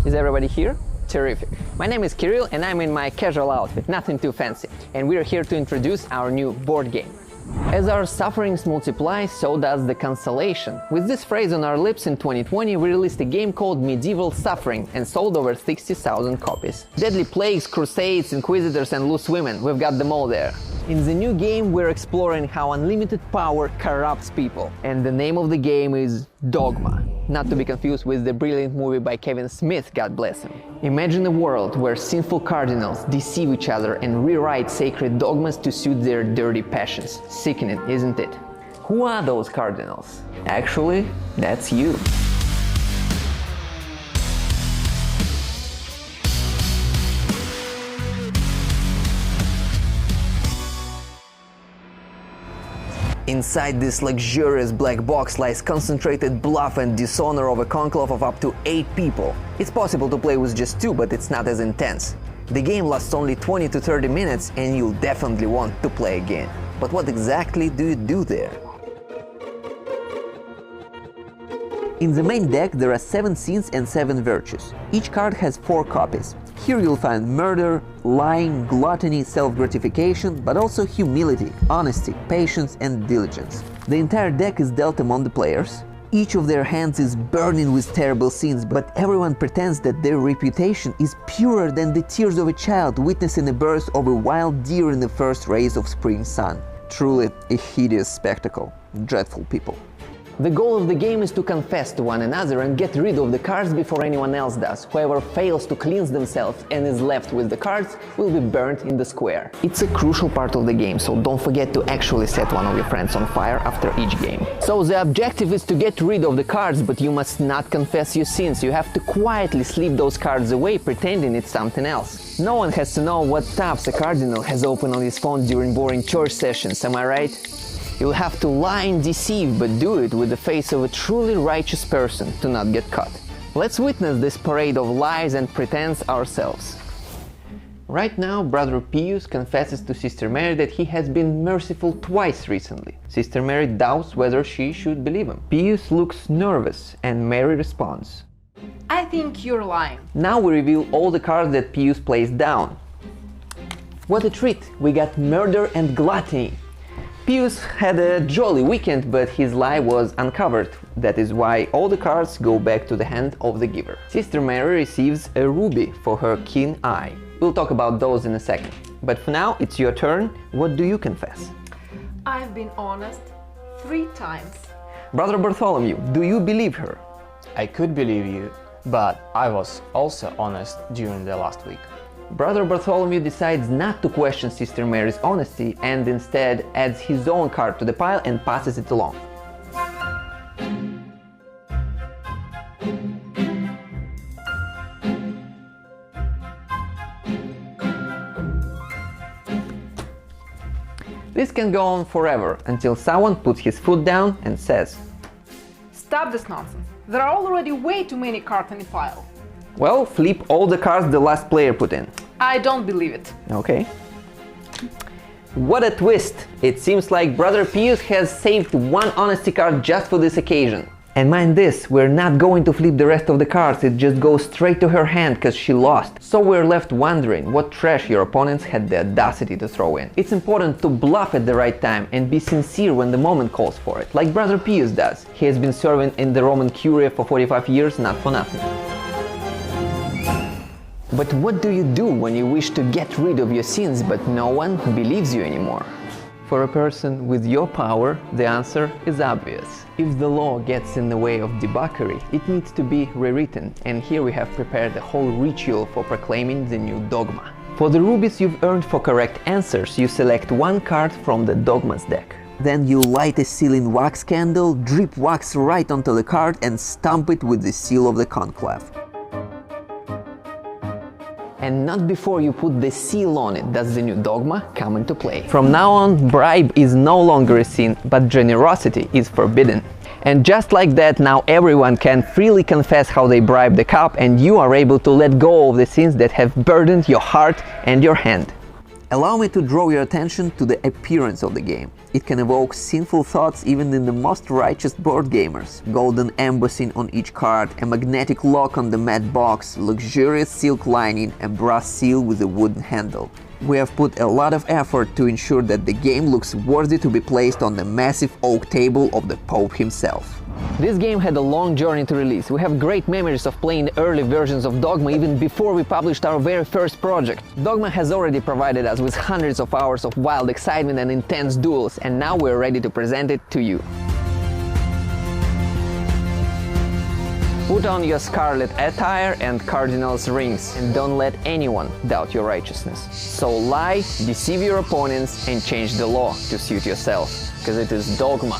Is everybody here? Terrific. My name is Kirill and I'm in my casual outfit, nothing too fancy. And we're here to introduce our new board game. As our sufferings multiply, so does the consolation. With this phrase on our lips in 2020, we released a game called Medieval Suffering and sold over 60,000 copies. Deadly plagues, crusades, inquisitors and loose women, we've got them all there. In the new game, we're exploring how unlimited power corrupts people. And the name of the game is Dogma. Not to be confused with the brilliant movie by Kevin Smith, God bless him. Imagine a world where sinful cardinals deceive each other and rewrite sacred dogmas to suit their dirty passions. Sickening, isn't it? Who are those cardinals? Actually, that's you. Inside this luxurious black box lies concentrated bluff and dishonor of a conclave of up to 8 people. It's possible to play with just 2, but it's not as intense. The game lasts only 20 to 30 minutes and you'll definitely want to play again. But what exactly do you do there? In the main deck there are 7 sins and 7 virtues. Each card has 4 copies. Here you'll find murder, lying, gluttony, self-gratification, but also humility, honesty, patience and diligence. The entire deck is dealt among the players. Each of their hands is burning with terrible sins, but everyone pretends that their reputation is purer than the tears of a child witnessing the birth of a wild deer in the first rays of spring sun. Truly a hideous spectacle. Dreadful people. The goal of the game is to confess to one another and get rid of the cards before anyone else does. Whoever fails to cleanse themselves and is left with the cards will be burnt in the square. It's a crucial part of the game, so don't forget to actually set one of your friends on fire after each game. So the objective is to get rid of the cards, but you must not confess your sins. You have to quietly slip those cards away, pretending it's something else. No one has to know what tabs a cardinal has opened on his phone during boring church sessions, am I right? You'll have to lie and deceive, but do it with the face of a truly righteous person to not get caught. Let's witness this parade of lies and pretense ourselves. Right now, Brother Pius confesses to Sister Mary that he has been merciful twice recently. Sister Mary doubts whether she should believe him. Pius looks nervous and Mary responds, I think you're lying. Now we reveal all the cards that Pius placed down. What a treat! We got murder and gluttony. Pius had a jolly weekend, but his lie was uncovered. That is why all the cards go back to the hand of the giver. Sister Mary receives a ruby for her keen eye. We'll talk about those in a second. But for now, it's your turn. What do you confess? I've been honest 3 times. Brother Bartholomew, do you believe her? I could believe you, but I was also honest during the last week. Brother Bartholomew decides not to question Sister Mary's honesty and instead adds his own card to the pile and passes it along. This can go on forever until someone puts his foot down and says, Stop this nonsense. There are already way too many cards in the pile. Well, flip all the cards the last player put in. I don't believe it. Okay. What a twist! It seems like Brother Pius has saved one honesty card just for this occasion. And mind this, we're not going to flip the rest of the cards, it just goes straight to her hand because she lost. So we're left wondering what trash your opponents had the audacity to throw in. It's important to bluff at the right time and be sincere when the moment calls for it, like Brother Pius does. He has been serving in the Roman Curia for 45 years, not for nothing. But what do you do when you wish to get rid of your sins but no one believes you anymore? For a person with your power, the answer is obvious. If the law gets in the way of debauchery, it needs to be rewritten, and here we have prepared a whole ritual for proclaiming the new dogma. For the rubies you've earned for correct answers, you select one card from the Dogmas deck. Then you light a sealing wax candle, drip wax right onto the card and stamp it with the seal of the conclave. And not before you put the seal on it does the new dogma come into play. From now on, bribe is no longer a sin, but generosity is forbidden. And just like that, now everyone can freely confess how they bribed the cup, and you are able to let go of the sins that have burdened your heart and your hand. Allow me to draw your attention to the appearance of the game. It can evoke sinful thoughts even in the most righteous board gamers. Golden embossing on each card, a magnetic lock on the matte box, luxurious silk lining, a brass seal with a wooden handle. We have put a lot of effort to ensure that the game looks worthy to be placed on the massive oak table of the Pope himself. This game had a long journey to release. We have great memories of playing the early versions of Dogma even before we published our very first project. Dogma has already provided us with hundreds of hours of wild excitement and intense duels, and now we're ready to present it to you. Put on your scarlet attire and cardinals rings, and don't let anyone doubt your righteousness. So lie, deceive your opponents, and change the law to suit yourself, because it is Dogma.